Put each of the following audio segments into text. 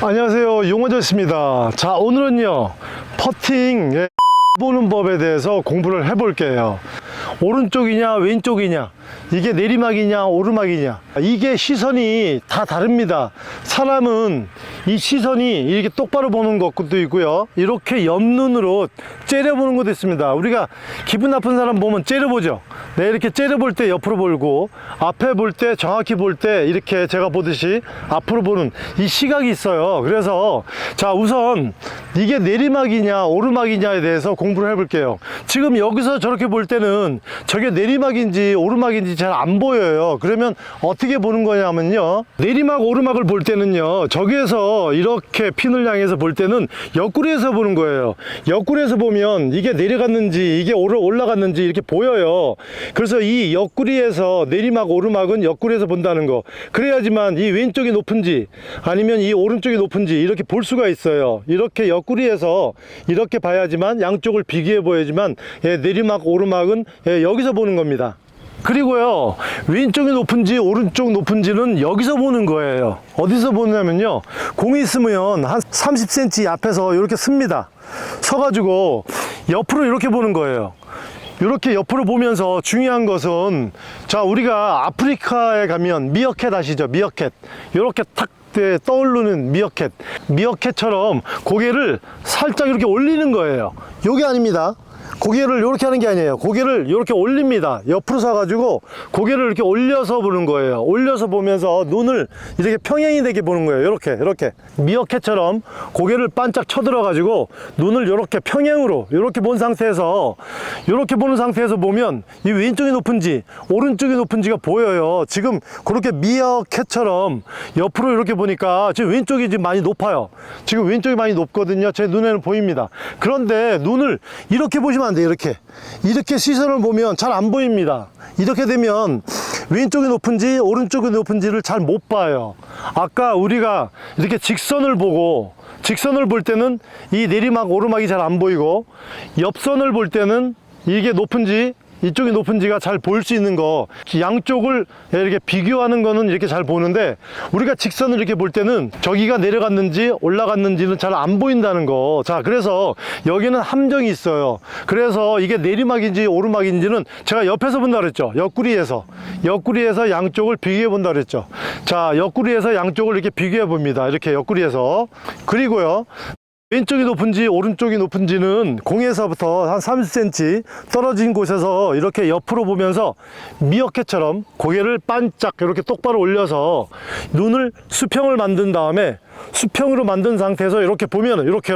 안녕하세요, 용어저씨입니다. 자, 오늘은요 퍼팅 보는 법에 대해서 공부를 해볼게요. 오른쪽이냐 왼쪽이냐, 이게 내리막이냐 오르막이냐, 이게 시선이 다 다릅니다. 사람은 이 시선이 이렇게 똑바로 보는 것도 있고요, 이렇게 옆눈으로 째려보는 것도 있습니다. 우리가 기분 나쁜 사람 보면 째려보죠. 네, 이렇게 째려볼 때 옆으로 보고, 앞에 볼 때 정확히 볼 때 이렇게 제가 보듯이 앞으로 보는 이 시각이 있어요. 그래서 자, 우선 이게 내리막이냐 오르막이냐에 대해서 공부를 해볼게요. 지금 여기서 저렇게 볼 때는 저게 내리막인지 오르막인지 잘 안 보여요. 그러면 어떻게 보는 거냐면요, 내리막 오르막을 볼 때는요, 저기에서 이렇게 핀을 향해서 볼 때는 옆구리에서 보는 거예요. 옆구리에서 보면 이게 내려갔는지 이게 올라갔는지 이렇게 보여요. 그래서 이 옆구리에서 내리막 오르막은 옆구리에서 본다는 거, 그래야지만 이 왼쪽이 높은지 아니면 이 오른쪽이 높은지 이렇게 볼 수가 있어요. 이렇게 옆구리에서 이렇게 봐야지만, 양쪽을 비교해 보여야지만 내리막 오르막은 여기서 보는 겁니다. 그리고요, 왼쪽이 높은지 오른쪽 높은지는 여기서 보는 거예요. 어디서 보냐면요, 공이 있으면 한 30cm 앞에서 이렇게 씁니다. 서가지고 옆으로 이렇게 보는 거예요. 이렇게 옆으로 보면서 중요한 것은, 자, 우리가 아프리카에 가면 미어캣 아시죠? 미어캣. 이렇게 탁 떠오르는 미어캣. 미어캣처럼 고개를 살짝 이렇게 올리는 거예요. 요게 아닙니다. 고개를 이렇게 하는 게 아니에요. 고개를 이렇게 올립니다. 옆으로 서가지고 고개를 이렇게 올려서 보는 거예요. 올려서 보면서 눈을 이렇게 평행이 되게 보는 거예요. 이렇게 미어캣처럼 고개를 반짝 쳐들어 가지고 눈을 이렇게 평행으로 이렇게 본 상태에서, 이렇게 보는 상태에서 보면 이 왼쪽이 높은지 오른쪽이 높은지가 보여요. 지금 그렇게 미어캣처럼 옆으로 이렇게 보니까 지금 왼쪽이 지금 많이 높아요. 지금 왼쪽이 많이 높거든요. 제 눈에는 보입니다. 그런데 눈을 이렇게 보시면 안 돼요. 이렇게 시선을 보면 잘 안 보입니다. 이렇게 되면 왼쪽이 높은지 오른쪽이 높은지를 잘 못 봐요. 아까 우리가 이렇게 직선을 보고, 직선을 볼 때는 이 내리막 오르막이 잘 안 보이고, 옆선을 볼 때는 이게 높은지 이쪽이 높은지가 잘 볼 수 있는 거, 양쪽을 이렇게 비교하는 거는 이렇게 잘 보는데, 우리가 직선을 이렇게 볼 때는 저기가 내려갔는지 올라갔는지는 잘 안 보인다는 거. 자, 그래서 여기는 함정이 있어요. 그래서 이게 내리막인지 오르막인지는 제가 옆에서 본다 그랬죠. 옆구리에서 양쪽을 비교해 본다 그랬죠. 자, 옆구리에서 양쪽을 이렇게 비교해 봅니다. 이렇게 옆구리에서. 그리고요, 왼쪽이 높은지 오른쪽이 높은지는 공에서부터 한 30cm 떨어진 곳에서 이렇게 옆으로 보면서 미어캣처럼 고개를 반짝 이렇게 똑바로 올려서 눈을 수평을 만든 다음에, 수평으로 만든 상태에서 이렇게 보면 이렇게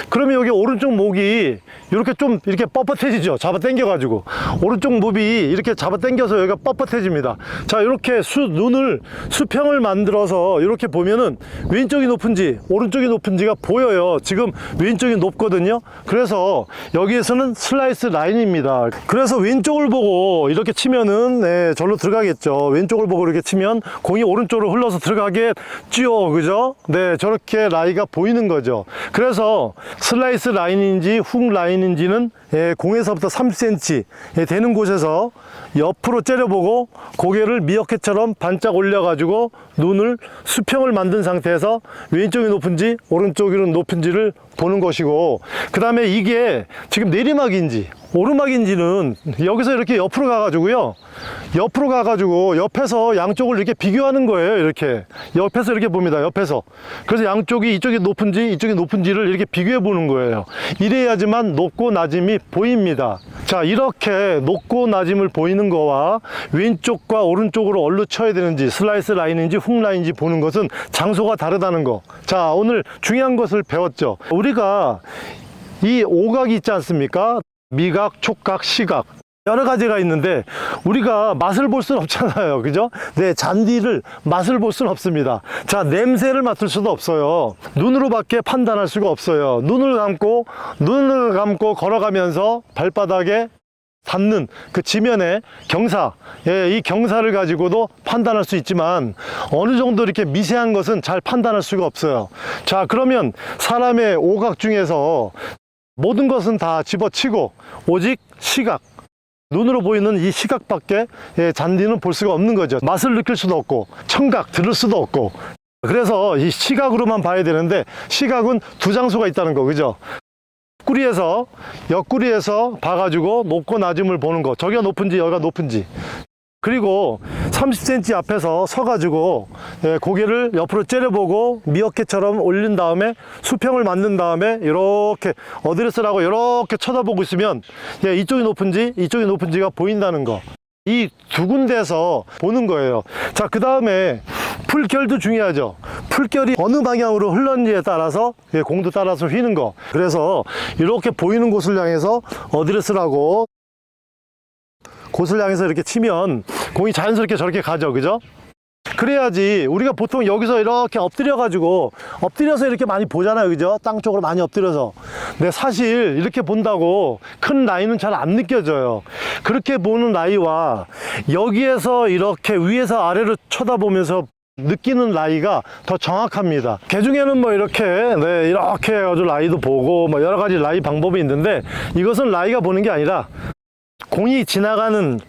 그러면 여기 오른쪽 목이 이렇게 좀 이렇게 뻣뻣해지죠. 잡아 당겨 가지고 오른쪽 목이 이렇게 잡아 당겨서 여기가 뻣뻣해집니다. 자, 이렇게 눈을 수평을 만들어서 이렇게 보면은 왼쪽이 높은지 오른쪽이 높은지가 보여요. 지금 왼쪽이 높거든요. 그래서 여기에서는 슬라이스 라인입니다. 그래서 왼쪽을 보고 이렇게 치면은 절로 들어가겠죠. 왼쪽을 보고 이렇게 치면 공이 오른쪽으로 흘러서 들어가겠죠. 그죠? 네, 저렇게 라이가 보이는 거죠. 그래서 슬라이스 라인인지 훅 라인인지는 공에서부터 30cm 되는 곳에서 옆으로 째려보고 고개를 미어캣처럼 반짝 올려가지고 눈을 수평을 만든 상태에서 왼쪽이 높은지 오른쪽이 높은지를 보는 것이고, 그 다음에 이게 지금 내리막인지 오르막인지는 여기서 이렇게 옆으로 가가지고요, 옆에서 양쪽을 이렇게 비교하는 거예요. 이렇게 옆에서 이렇게 봅니다. 옆에서. 그래서 양쪽이 이쪽이 높은지 이쪽이 높은지를 이렇게 비교해 보는 거예요. 이래야지만 높고 낮음이 보입니다. 자, 이렇게 높고 낮음을 보이는 거와 왼쪽과 오른쪽으로 얼로 쳐야 되는지 슬라이스 라인인지 훅 라인인지 보는 것은 장소가 다르다는 거. 자, 오늘 중요한 것을 배웠죠. 우리가 이 오각이 있지 않습니까? 미각, 촉각, 시각, 여러 가지가 있는데 우리가 맛을 볼 수는 없잖아요. 그죠? 네, 잔디를 맛을 볼 수는 없습니다. 자, 냄새를 맡을 수도 없어요. 눈으로밖에 판단할 수가 없어요. 눈을 감고 걸어가면서 발바닥에 닿는 그 지면의 경사, 이 경사를 가지고도 판단할 수 있지만 어느 정도 이렇게 미세한 것은 잘 판단할 수가 없어요. 자, 그러면 사람의 오각 중에서 모든 것은 다 집어치고 오직 시각, 눈으로 보이는 이 시각밖에 잔디는 볼 수가 없는 거죠. 맛을 느낄 수도 없고 청각 들을 수도 없고 그래서 이 시각으로만 봐야 되는데 시각은 두 장소가 있다는 거, 그죠? 옆구리에서 봐가지고 높고 낮음을 보는 거. 저기가 높은지 여기가 높은지. 그리고 30cm 앞에서 서가지고 고개를 옆으로 째려보고 미어캣처럼 올린 다음에 수평을 만든 다음에 이렇게 어드레스라고 이렇게 쳐다보고 있으면 이쪽이 높은지 이쪽이 높은지가 보인다는 거. 이 두 군데에서 보는 거예요. 자, 그 다음에 풀결도 중요하죠. 풀결이 어느 방향으로 흘렀는지에 따라서 공도 따라서 휘는 거. 그래서 이렇게 보이는 곳을 향해서 어드레스라고 곳을 향해서 이렇게 치면 공이 자연스럽게 저렇게 가죠, 그죠? 그래야지. 우리가 보통 여기서 이렇게 엎드려서 이렇게 많이 보잖아요, 그죠? 땅 쪽으로 많이 엎드려서. 근데 사실 이렇게 본다고 큰 라인은 잘 안 느껴져요. 그렇게 보는 라이와 여기에서 이렇게 위에서 아래로 쳐다보면서 느끼는 라이가 더 정확합니다. 개중에는 뭐 이렇게 이렇게 해가지고 라이도 보고 뭐 여러 가지 라이 방법이 있는데, 이것은 라이가 보는 게 아니라 공이 지나가는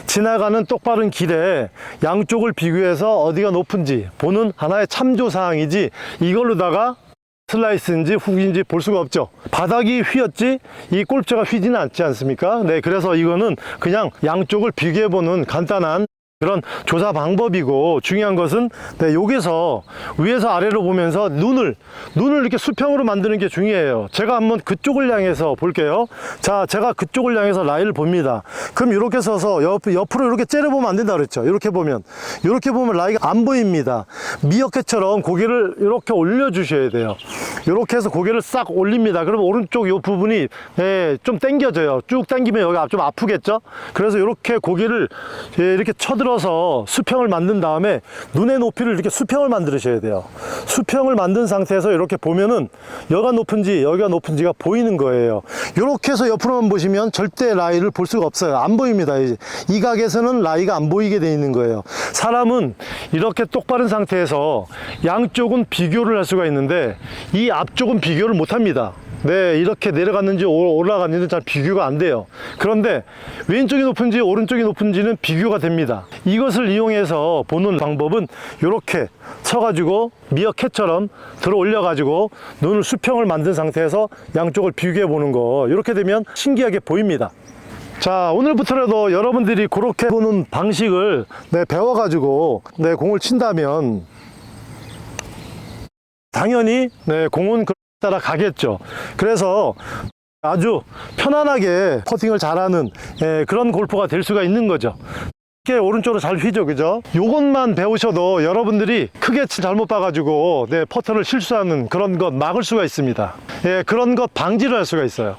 지나가는 똑바른 길에 양쪽을 비교해서 어디가 높은지 보는 하나의 참조 사항이지, 이걸로다가 슬라이스인지 훅인지 볼 수가 없죠. 바닥이 휘었지 이 골프채가 휘지는 않지 않습니까? 네, 그래서 이거는 그냥 양쪽을 비교해 보는 간단한 그런 조사 방법이고, 중요한 것은 여기서 위에서 아래로 보면서 눈을 이렇게 수평으로 만드는 게 중요해요. 제가 한번 그쪽을 향해서 볼게요. 자, 제가 그쪽을 향해서 라이를 봅니다. 그럼 이렇게 서서 옆으로 이렇게 째려보면 안 된다 그랬죠. 이렇게 보면 라이가 안 보입니다. 미어캣처럼 고개를 이렇게 올려 주셔야 돼요. 이렇게 해서 고개를 싹 올립니다. 그러면 오른쪽 이 부분이 좀 당겨져요. 쭉 당기면 여기가 좀 아프겠죠. 그래서 이렇게 고개를 이렇게 쳐들어서 수평을 만든 다음에 눈의 높이를 이렇게 수평을 만드셔야 돼요. 수평을 만든 상태에서 이렇게 보면은 여기가 높은지 여기가 높은지가 보이는 거예요. 이렇게 해서 옆으로만 보시면 절대 라이를 볼 수가 없어요. 안 보입니다. 이 각에서는 라이가 안 보이게 돼 있는 거예요. 사람은 이렇게 똑바른 상태에서 양쪽은 비교를 할 수가 있는데 이 앞쪽은 비교를 못 합니다. 네, 이렇게 내려갔는지 올라갔는지 잘 비교가 안 돼요. 그런데 왼쪽이 높은지 오른쪽이 높은지는 비교가 됩니다. 이것을 이용해서 보는 방법은 이렇게 쳐가지고 미어캣처럼 들어 올려가지고 눈을 수평을 만든 상태에서 양쪽을 비교해 보는 거. 이렇게 되면 신기하게 보입니다. 자, 오늘부터라도 여러분들이 그렇게 보는 방식을 배워가지고 공을 친다면 당연히 공은 따라 가겠죠. 그래서 아주 편안하게 퍼팅을 잘하는 그런 골퍼가 될 수가 있는 거죠. 이렇게 오른쪽으로 잘 휘죠, 그죠? 요것만 배우셔도 여러분들이 크게 잘못 봐가지고 퍼터를 실수하는 그런 것 막을 수가 있습니다. 그런 것 방지를 할 수가 있어요.